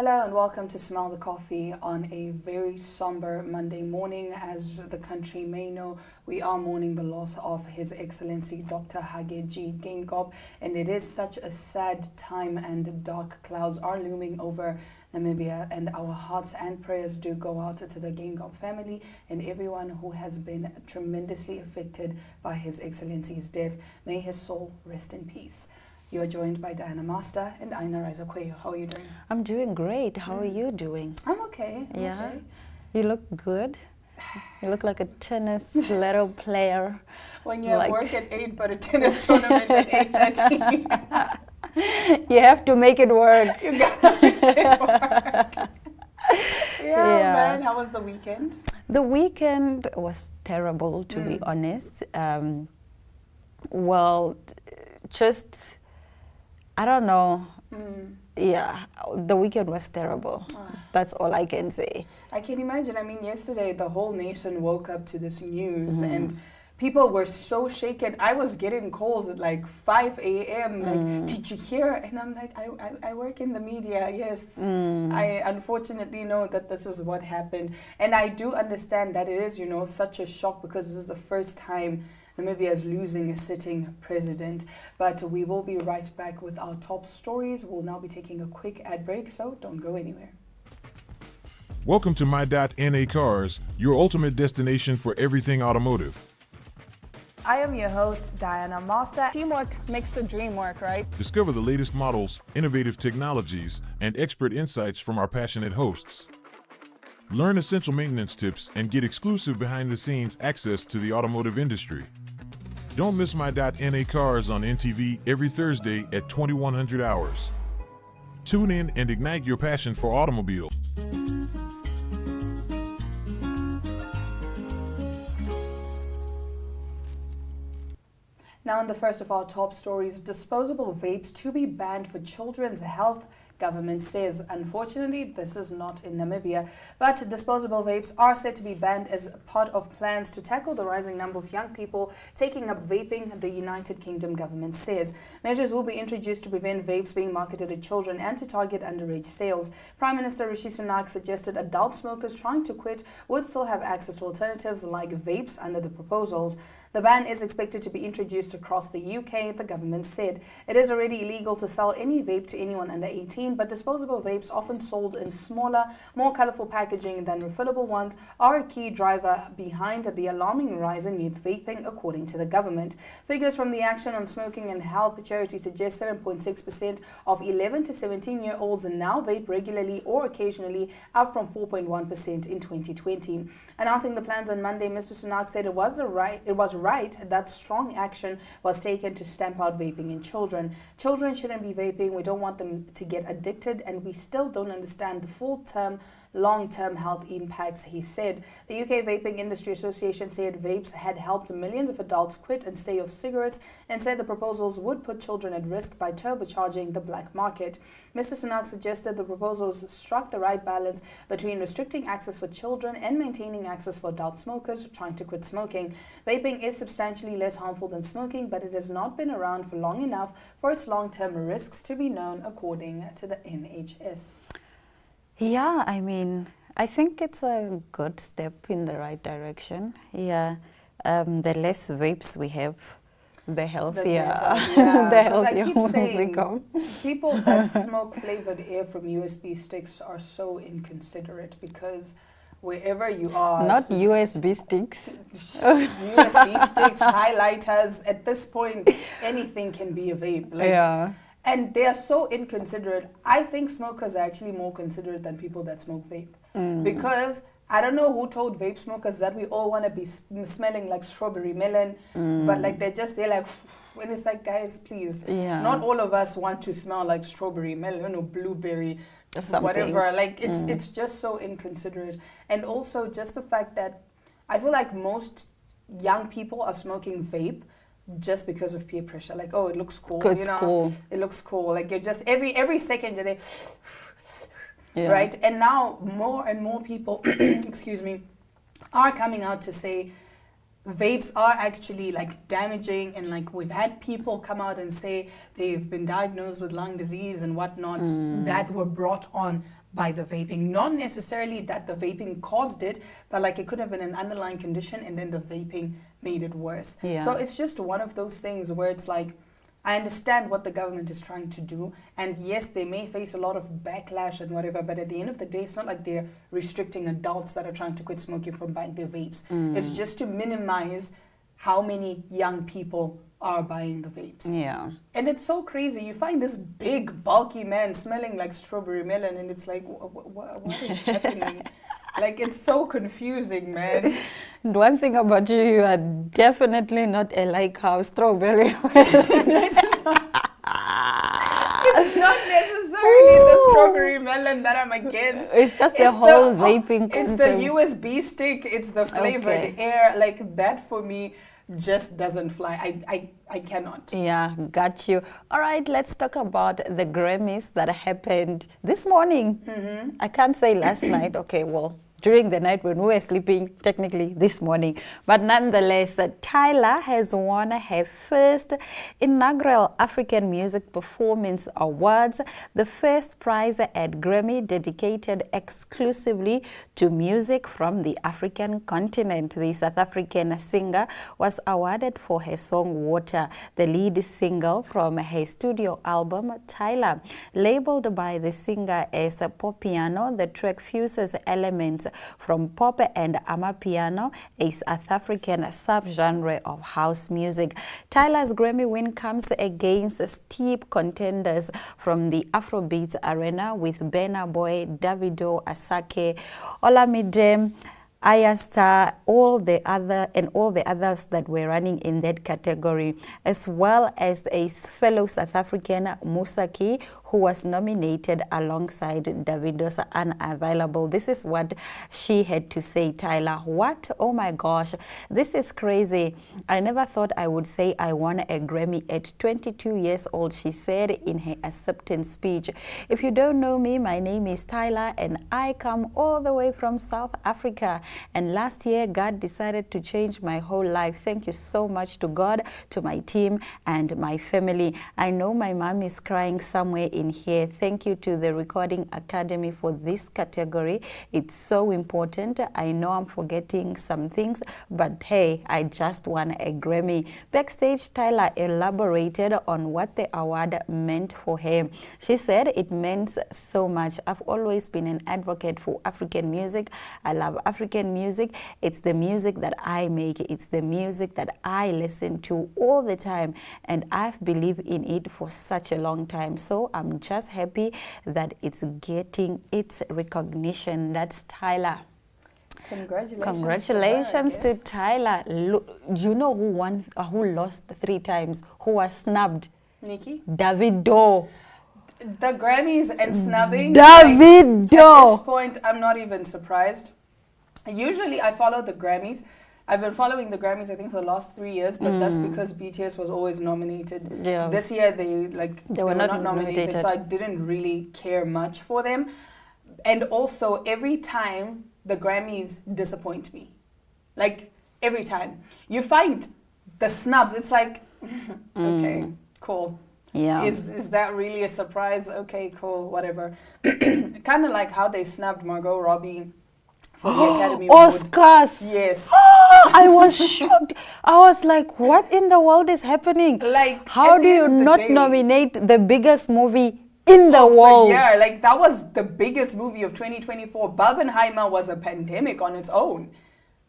Hello and welcome to Smell the Coffee on a very somber Monday morning. As the country may know, we are mourning the loss of His Excellency Dr. Hage G. Geingob, and it is such a sad time and dark clouds are looming over Namibia, and our hearts and prayers do go out to the Geingob family and everyone who has been tremendously affected by His Excellency's death. May his soul rest in peace. You are joined by Diana Master and Aina Raizakweyo. How are you doing? I'm doing great. How are you doing? I'm okay. Yeah? Okay. You look good. You look like a tennis little player. When you have work at 8 but a tennis tournament at 8:30. You have to make it work. You gotta make it work. Yeah, man. How was the weekend? The weekend was terrible, to be honest. Just... I don't know. Yeah, the weekend was terrible. That's all I can say. I can imagine. I mean, yesterday the whole nation woke up to this news and people were so shaken. I was getting calls at like 5 a.m. Like, did you hear? And I'm like, I work in the media. Yes. I unfortunately know that this is what happened. And I do understand that it is, such a shock because this is the first time Namibia is losing a sitting president. But we will be right back with our top stories. We'll now be taking a quick ad break, so don't go anywhere. Welcome to My.NA Cars, your ultimate destination for everything automotive. I am your host, Diana Master. Teamwork makes the dream work, right? Discover the latest models, innovative technologies, and expert insights from our passionate hosts. Learn essential maintenance tips and get exclusive behind-the-scenes access to the automotive industry. Don't miss My.NA Cars on NTV every Thursday at 2100 hours. Tune in and ignite your passion for automobiles. Now, in the first of our top stories, disposable vapes to be banned for children's health. Government says. Unfortunately, this is not in Namibia, but disposable vapes are said to be banned as part of plans to tackle the rising number of young people taking up vaping, the United Kingdom government says. Measures will be introduced to prevent vapes being marketed to children and to target underage sales. Prime Minister Rishi Sunak suggested adult smokers trying to quit would still have access to alternatives like vapes under the proposals. The ban is expected to be introduced across the UK, the government said. It is already illegal to sell any vape to anyone under 18, but disposable vapes, often sold in smaller, more colorful packaging than refillable ones, are a key driver behind the alarming rise in youth vaping, according to the government. Figures from the Action on Smoking and Health charity suggest 7.6% of 11 to 17-year-olds now vape regularly or occasionally, up from 4.1% in 2020. Announcing the plans on Monday, Mr. Sunak said it was right that strong action was taken to stamp out vaping in children. Children shouldn't be vaping. We don't want them to get addicted, and we still don't understand the long-term health impacts, he said. The UK Vaping Industry Association said vapes had helped millions of adults quit and stay off cigarettes, and said the proposals would put children at risk by turbocharging the black market. Mr. Sunak suggested the proposals struck the right balance between restricting access for children and maintaining access for adult smokers trying to quit smoking. Vaping is substantially less harmful than smoking, but it has not been around for long enough for its long-term risks to be known, according to the NHS. Yeah, I mean, I think it's a good step in the right direction. Yeah, the less vapes we have, the healthier, the healthier I keep we saying, become. People that smoke flavored air from USB sticks are so inconsiderate because wherever you are... Not USB sticks. USB sticks, highlighters, at this point, anything can be a vape. Yeah. And they are so inconsiderate. I think smokers are actually more considerate than people that smoke vape. Because I don't know who told vape smokers that we all want to be smelling like strawberry melon. But like they're like, when it's like, guys, please. Yeah. Not all of us want to smell like strawberry melon or blueberry, whatever. Like it's just so inconsiderate. And also just the fact that I feel like most young people are smoking vape just because of peer pressure. Like, oh, it looks cool. Cool. It looks cool. Like you're just every second you're there, right? And now more and more people, excuse me, are coming out to say vapes are actually like damaging, and like we've had people come out and say they've been diagnosed with lung disease and whatnot that were brought on by the vaping. Not necessarily that the vaping caused it, but like it could have been an underlying condition and then the vaping made it worse. Yeah. So it's just one of those things where it's like, I understand what the government is trying to do, and yes, they may face a lot of backlash and whatever, but at the end of the day, it's not like they're restricting adults that are trying to quit smoking from buying their vapes. It's just to minimize how many young people are buying the vapes. Yeah. And it's so crazy. You find this big, bulky man smelling like strawberry melon, and it's like, what is happening? Like, it's so confusing, man. One thing about you, you are definitely not a like how strawberry. It's not necessarily the strawberry melon that I'm against. It's just the whole vaping concept. It's the USB stick. It's the flavored air. Like, that for me just doesn't fly. I cannot. Yeah, got you. All right, let's talk about the Grammys that happened this morning. I can't say last night. Okay, well, during the night when we were sleeping, technically this morning. But nonetheless, Tyla has won her first inaugural African Music Performance Awards, the first prize at Grammy dedicated exclusively to music from the African continent. The South African singer was awarded for her song Water, the lead single from her studio album Tyla. Labeled by the singer as pop piano, the track fuses elements from pop and amapiano, a South African subgenre of house music. Tyla's Grammy win comes against steep contenders from the Afrobeats arena with Burna Boy, Davido, Asake, Olamide, Ayasta, all the others that were running in that category, as well as a fellow South African, Musaki, who was nominated alongside Davido's Unavailable. This is what she had to say, Tyla. What? Oh my gosh, this is crazy. I never thought I would say I won a Grammy at 22 years old, she said in her acceptance speech. If you don't know me, my name is Tyla and I come all the way from South Africa. And last year, God decided to change my whole life. Thank you so much to God, to my team, and my family. I know my mom is crying somewhere in here. Thank you to the Recording Academy for this category. It's so important. I know I'm forgetting some things, but hey, I just won a Grammy. Backstage, Tyla elaborated on what the award meant for her. She said it meant so much. I've always been an advocate for African music. I love African music. It's the music that I make. It's the music that I listen to all the time, and I've believed in it for such a long time. So I'm just happy that it's getting its recognition. That's Tyla. Congratulations to Tyla. You know who won? Who lost 3 times? Who was snubbed? Nikki? Davido. The Grammys and snubbing. Davido. Like, at this point, I'm not even surprised. Usually, I follow the Grammys. I've been following the Grammys, I think, for the last 3 years, but that's because BTS was always nominated. Yeah. This year, they were not nominated, so I didn't really care much for them. And also, every time, the Grammys disappoint me. Like, every time. You find the snubs, it's like, okay, cool. Yeah. Is that really a surprise? Okay, cool, whatever. Kind of like how they snubbed Margot Robbie for the Academy Award. Oscars. Yes. I was shocked. I was like, what in the world is happening? Like, how do you not nominate the biggest movie in the world? Yeah, like that was the biggest movie of 2024. Barbenheimer was a pandemic on its own,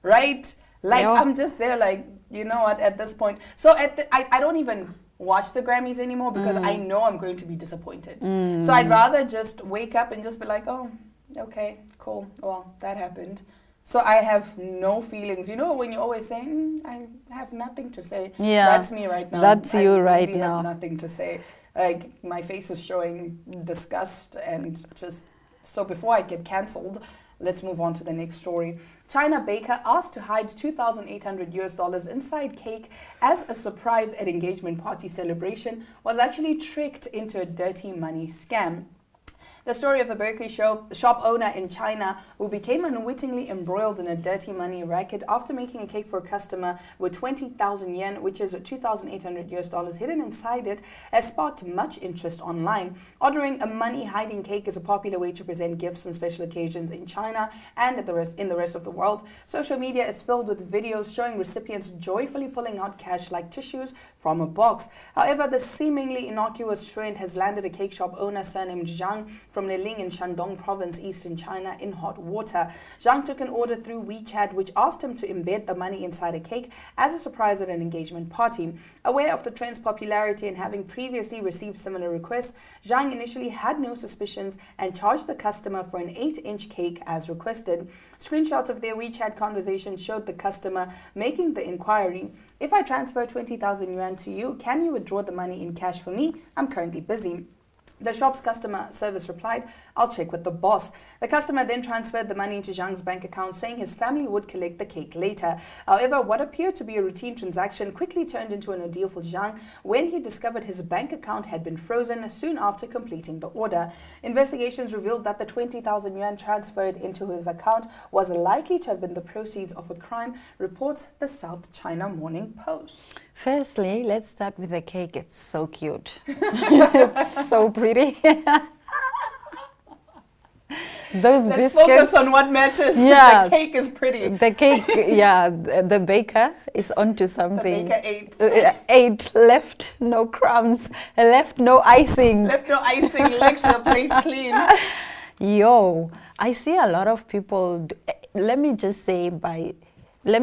right? Like, yeah. I'm just there like, you know what, at this point. So I don't even watch the Grammys anymore because I know I'm going to be disappointed. So I'd rather just wake up and just be like, oh, okay, cool. Well, that happened. So I have no feelings. You know when you always say, I have nothing to say. Yeah. That's me right now. That's you right now. I now. have nothing to say. Like, my face is showing disgust and just... So before I get cancelled, let's move on to the next story. China baker asked to hide $2,800 inside cake as a surprise at engagement party celebration was actually tricked into a dirty money scam. The story of a bakery shop owner in China who became unwittingly embroiled in a dirty money racket after making a cake for a customer with 20,000 yen, which is $2,800 hidden inside it, has sparked much interest online. Ordering a money-hiding cake is a popular way to present gifts on special occasions in China and in the rest of the world. Social media is filled with videos showing recipients joyfully pulling out cash like tissues from a box. However, the seemingly innocuous trend has landed a cake shop owner surnamed Zhang from Liling in Shandong province, eastern China, in hot water. Zhang took an order through WeChat, which asked him to embed the money inside a cake as a surprise at an engagement party. Aware of the trend's popularity and having previously received similar requests, Zhang initially had no suspicions and charged the customer for an 8-inch cake as requested. Screenshots of their WeChat conversation showed the customer making the inquiry. "If I transfer 20,000 yuan to you, can you withdraw the money in cash for me? I'm currently busy." The shop's customer service replied, "I'll check with the boss." The customer then transferred the money into Zhang's bank account, saying his family would collect the cake later. However, what appeared to be a routine transaction quickly turned into an ordeal for Zhang when he discovered his bank account had been frozen soon after completing the order. Investigations revealed that the 20,000 yuan transferred into his account was likely to have been the proceeds of a crime, reports the South China Morning Post. Firstly, let's start with the cake. It's so cute. It's so pretty. Those Let's biscuits. focus on what matters. Yeah. The cake is pretty. The cake, yeah, the baker is onto something. The baker ate. Ate, left no crumbs, left no icing. Left no icing, left the plate clean. Yo, I see a lot of people, let me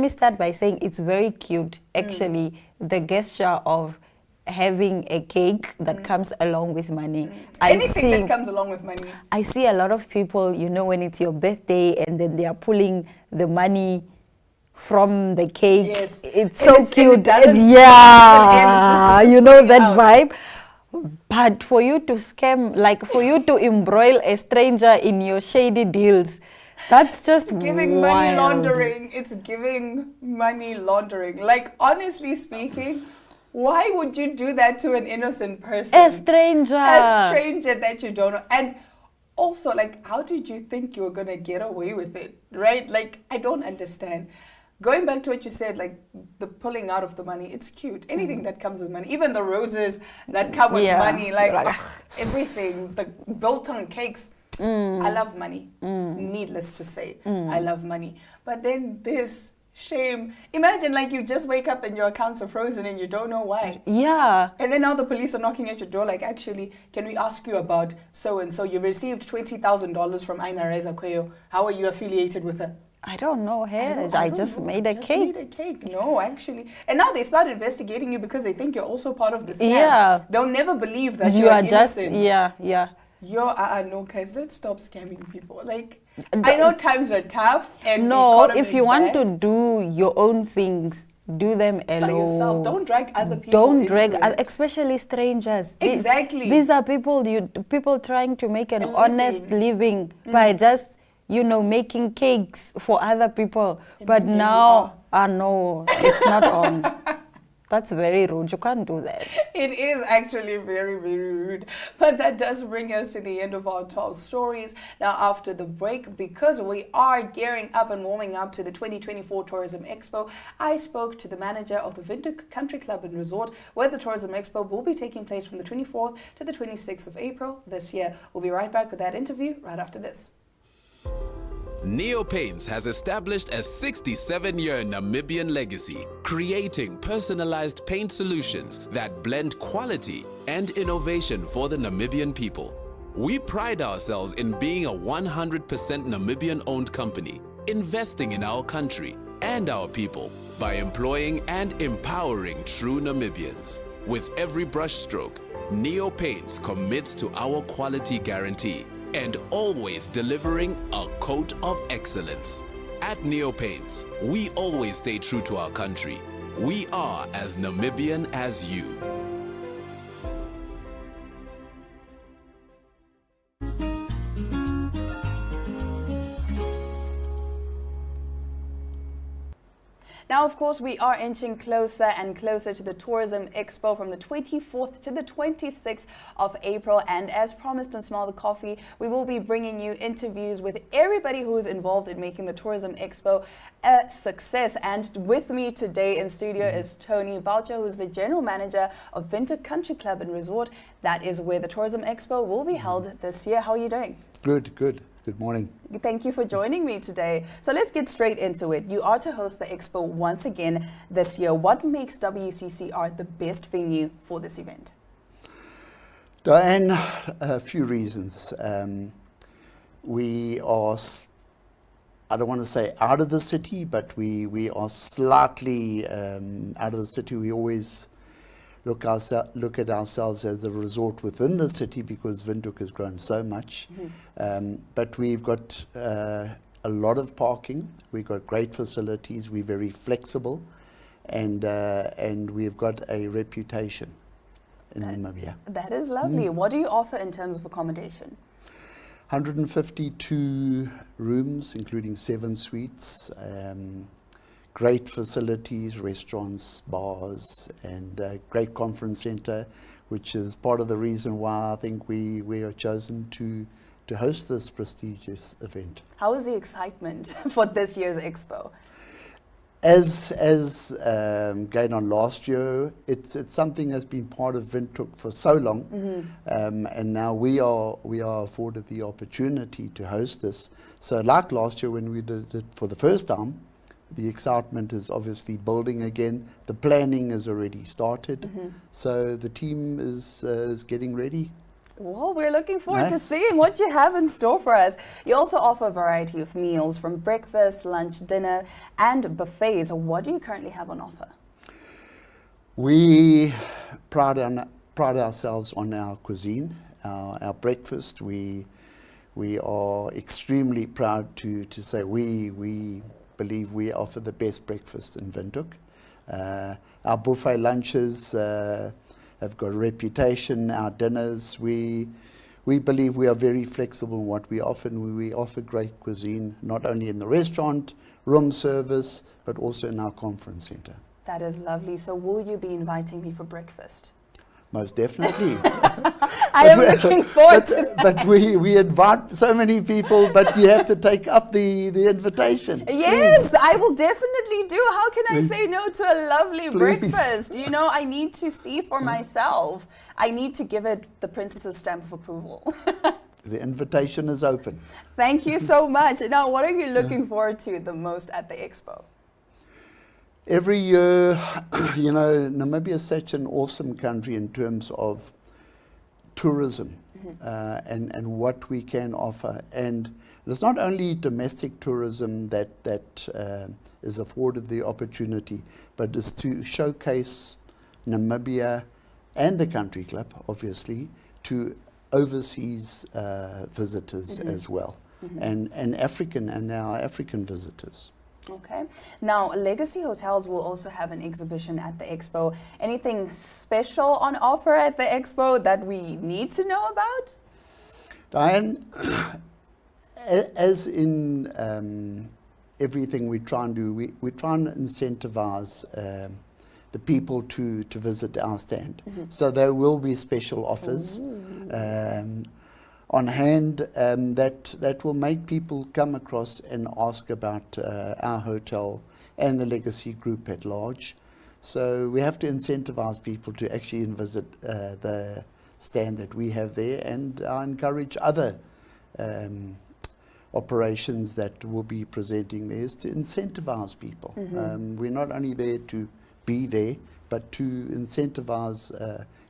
start by saying it's very cute, actually, the gesture of having a cake that comes along with money. Anything that comes along with money. I see a lot of people, when it's your birthday and then they are pulling the money from the cake. Yes. It's so cute. And yeah, that vibe. But for you to scam, like for you to embroil a stranger in your shady deals, that's just giving wild. Money laundering. It's giving money laundering. Like, honestly speaking, why would you do that to an innocent person? A stranger. A stranger that you don't know. And also, like, how did you think you were going to get away with it, right? Like, I don't understand. Going back to what you said, like, the pulling out of the money, it's cute. Anything that comes with money, even the roses that come with money, like, everything, the biltong cakes. I love money, needless to say. I love money. But then this shame. Imagine, like, you just wake up and your accounts are frozen and you don't know why. Yeah. And then now the police are knocking at your door, like, actually, can we ask you about so-and-so? You received $20,000 from Aina Reza Kweyo. How are you affiliated with her? I don't know her. I just made a cake. No, actually. And now they start investigating you because they think you're also part of the scam. Yeah. They'll never believe that you are innocent. Just, yeah. No, guys, let's stop scamming people. Like, I know times are tough and no, if you want to do your own things, do them alone. By yourself. Don't drag other people. Don't drag, especially strangers. Exactly. These are people trying to make an honest living by just making cakes for other people. But now, no, it's not on. That's very rude. You can't do that. It is actually very, very rude. But that does bring us to the end of our 12 stories. Now, after the break, because we are gearing up and warming up to the 2024 Tourism Expo, I spoke to the manager of the Windhoek Country Club and Resort, where the Tourism Expo will be taking place from the 24th to the 26th of April this year. We'll be right back with that interview right after this. Neo Paints has established a 67-year Namibian legacy, creating personalized paint solutions that blend quality and innovation for the Namibian people. We pride ourselves in being a 100% Namibian-owned company, investing in our country and our people by employing and empowering true Namibians. With every brushstroke, Neo Paints commits to our quality guarantee and always delivering a coat of excellence. At Neo Paints, we always stay true to our country. We are as Namibian as you. Now, of course, we are inching closer and closer to the Tourism Expo from the 24th to the 26th of April. And as promised on Smell the Coffee, we will be bringing you interviews with everybody who is involved in making the Tourism Expo a success. And with me today in studio is Tony Boucher, who is the General Manager of Windhoek Country Club and Resort. That is where the Tourism Expo will be held this year. How are you doing? Good. Good morning. Thank you for joining me today. So let's get straight into it. You are to host the Expo once again this year. What makes WCCR the best venue for this event? Diane, a few reasons. We are, I don't want to say out of the city, but we are slightly out of the city. We always look at ourselves as a resort within the city because Windhoek has grown so much. But we've got a lot of parking. We've got great facilities. We're very flexible, and we've got a reputation in Namibia. That is lovely. What do you offer in terms of accommodation? 152 rooms, including 7 suites. Great facilities, restaurants, bars, and a great conference center, which is part of the reason why I think we are chosen to host this prestigious event. How is the excitement for this year's Expo? As going on last year, it's something that's been part of Windhoek for so long, and now we are afforded the opportunity to host this. So like last year when we did it for the first time, the excitement is obviously building again. The planning has already started, so the team is getting ready. Well, we're looking forward to seeing what you have in store for us. You also offer a variety of meals from breakfast, lunch, dinner, and buffets. What do you currently have on offer? We pride ourselves on our cuisine, our breakfast. We are extremely proud to say we believe we offer the best breakfast in Windhoek. Our buffet lunches have got a reputation. Our dinners, we believe we are very flexible in what we offer, and we offer great cuisine, not only in the restaurant, room service, but also in our conference center. That is lovely. So will you be inviting me for breakfast? Most definitely. I am looking forward to that. But we invite so many people, but you have to take up the invitation. Yes, Please. I will definitely do. How can I say no to a lovely breakfast? You know, I need to see for myself. I need to give it the princess's stamp of approval. The invitation is open. Thank you so much. Now, what are you looking forward to the most at the Expo? Every year, you know, Namibia is such an awesome country in terms of tourism and what we can offer. And it's not only domestic tourism that is afforded the opportunity, but it's to showcase Namibia and the country club, obviously, to overseas visitors as well, and our African visitors. Okay. Now, Legacy Hotels will also have an exhibition at the Expo. Anything special on offer at the Expo that we need to know about? Diane, as in everything we try and do, we try and incentivize the people to visit our stand. So there will be special offers on hand that will make people come across and ask about our hotel and the Legacy Group at large. So we have to incentivize people to actually visit the stand that we have there, and encourage other operations that will be presenting there is to incentivize people. We're not only there to be there, but to incentivize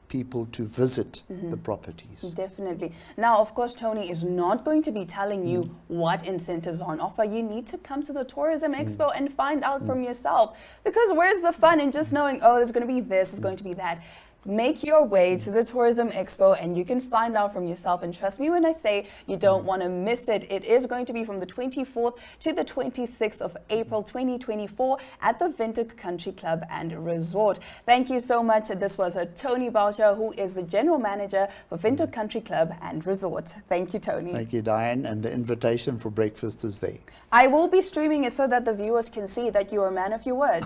people to visit the properties. Definitely. Now, of course, Tony is not going to be telling you what incentives are on offer. You need to come to the Tourism Expo and find out from yourself, because where's the fun in just knowing, oh, there's going to be this, there's going to be that. make your way to the Tourism Expo and you can find out from yourself. And trust me when I say you don't want to miss it. It is going to be from the 24th to the 26th of April 2024 at the Windhoek Country Club and Resort. Thank you so much. This was Tony Boucher, who is the General Manager for Windhoek Country Club and Resort. Thank you, Tony. Thank you, Diane. And the invitation for breakfast is there. I will be streaming it so that the viewers can see that you are a man of your word.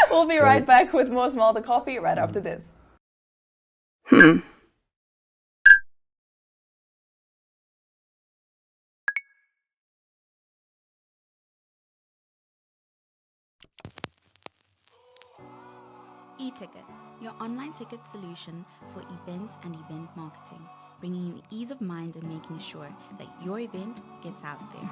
We'll be right back with more Small the Coffee right after this. E-Ticket, your online ticket solution for events and event marketing, bringing you ease of mind and making sure that your event gets out there.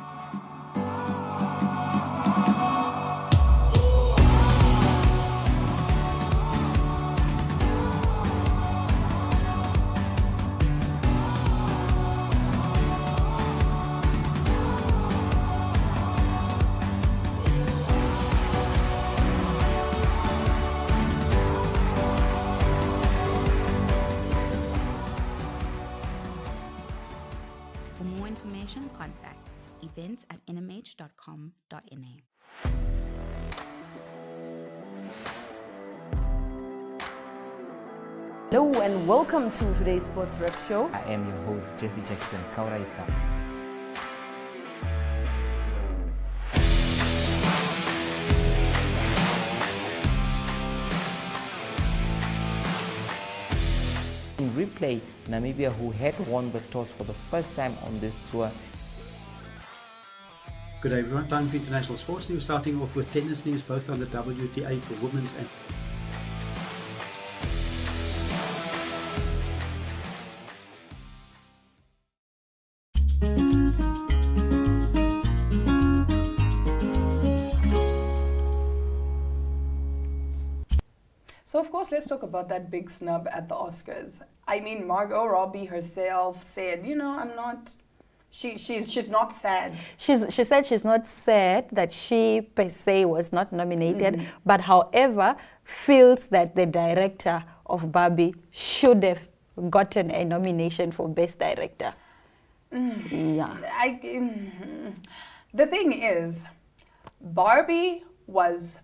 For more information, contact events@nhom.com.na. Hello and welcome to today's Sports Rep Show. I am your host, Jesse Jackson Kauraifa. In replay, Namibia, who had won the toss for the first time on this tour. Good day everyone, time for international sports news, starting off with tennis news, both on the WTA for women's and So, of course, let's talk about that big snub at the Oscars. I mean, Margot Robbie herself said, you know, I'm not... She's not sad. She said she's not sad that she per se was not nominated, but however feels that the director of Barbie should have gotten a nomination for Best Director. Yeah. The thing is, Barbie was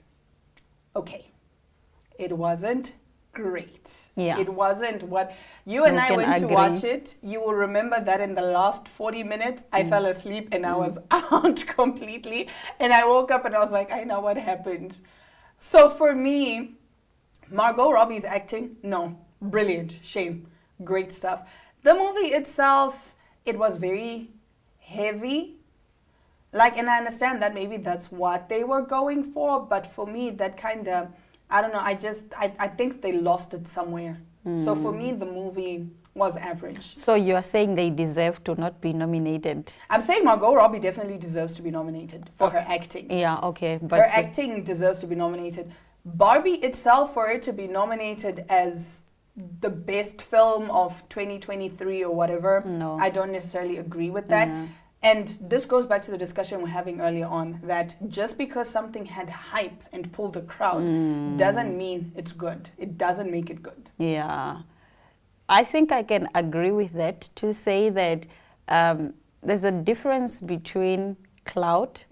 okay. It wasn't great. Yeah. It wasn't what you and I went to watch it. You will remember that in the last 40 minutes, I fell asleep and I was out completely. And I woke up and I was like, I know what happened. So for me, Margot Robbie's acting, no, brilliant, shame, great stuff. The movie itself, it was very heavy. And I understand that maybe that's what they were going for, but for me, that kind of, I don't know, I think they lost it somewhere. So for me, the movie was average. So you are saying they deserve to not be nominated? I'm saying Margot Robbie definitely deserves to be nominated for her acting. Yeah, okay. But her acting deserves to be nominated. Barbie itself, for it to be nominated as the best film of 2023 or whatever, no, I don't necessarily agree with that. And this goes back to the discussion we're having earlier on, that just because something had hype and pulled a crowd doesn't mean it's good. It doesn't make it good. Yeah. I think I can agree with that, to say that there's a difference between clout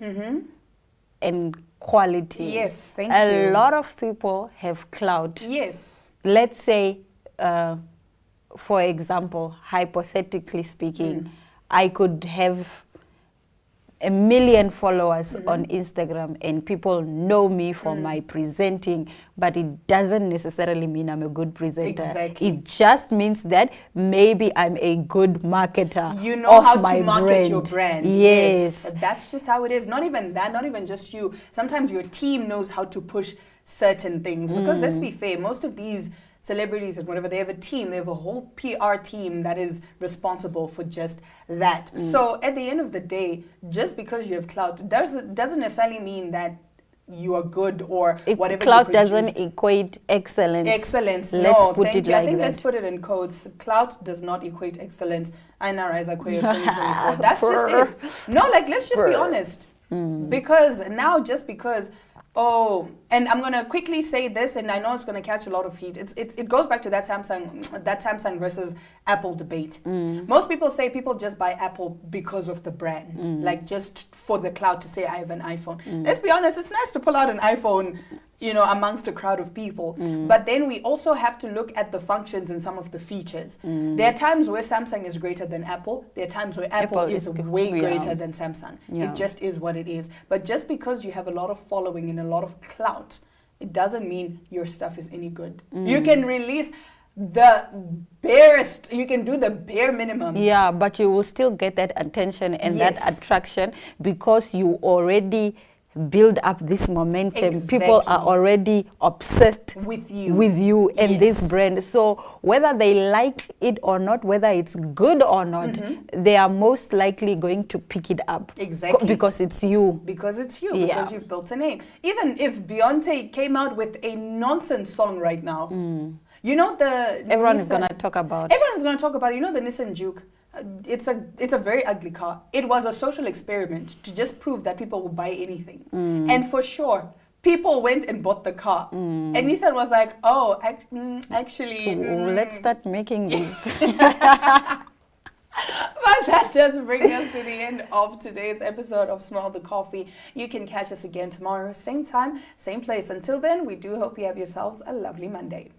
and quality. Yes, thank you. A lot of people have clout. Yes. Let's say, for example, hypothetically speaking, I could have 1 million followers on Instagram and people know me for my presenting, but it doesn't necessarily mean I'm a good presenter. Exactly. It just means that maybe I'm a good marketer. You know of how my to market brand. your brand. Yes. That's just how it is. Not even that, not even just you. Sometimes your team knows how to push certain things. Because let's be fair, most of these celebrities and whatever, they have a team, they have a whole PR team that is responsible for just that. So at the end of the day, just because you have clout doesn't necessarily mean that you are good or whatever. Clout doesn't equate excellence. Let's put it like I think that. let's put it in quotes. Clout does not equate excellence. Ainara Zakwe 2024. That's just it. No, let's just be honest. Because now, just because Oh, and I'm gonna quickly say this, and I know it's gonna catch a lot of heat. It goes back to that Samsung versus Apple debate. Most people say people just buy Apple because of the brand, like just for the clout to say I have an iPhone. Let's be honest, it's nice to pull out an iPhone, you know, amongst a crowd of people. But then we also have to look at the functions and some of the features. There are times where Samsung is greater than Apple. There are times where Apple is way greater than Samsung. Yeah. It just is what it is. But just because you have a lot of following and a lot of clout, it doesn't mean your stuff is any good. You can release the barest, you can do the bare minimum. Yeah, but you will still get that attention and that attraction because you already build up this momentum. Exactly. People are already obsessed with you and this brand. So whether they like it or not, whether it's good or not, they are most likely going to pick it up. Exactly. Because it's you. Because you've built a name. Even if Beyonce came out with a nonsense song right now, you know, everyone is going to talk about it. Everyone is going to talk about it. You know, the Nissan Juke. It's a very ugly car. It was a social experiment to just prove that people will buy anything. And for sure, people went and bought the car. And Nissan was like, oh, actually... let's start making these. But that does bring us to the end of today's episode of Smell the Coffee. You can catch us again tomorrow, same time, same place. Until then, we do hope you have yourselves a lovely Monday.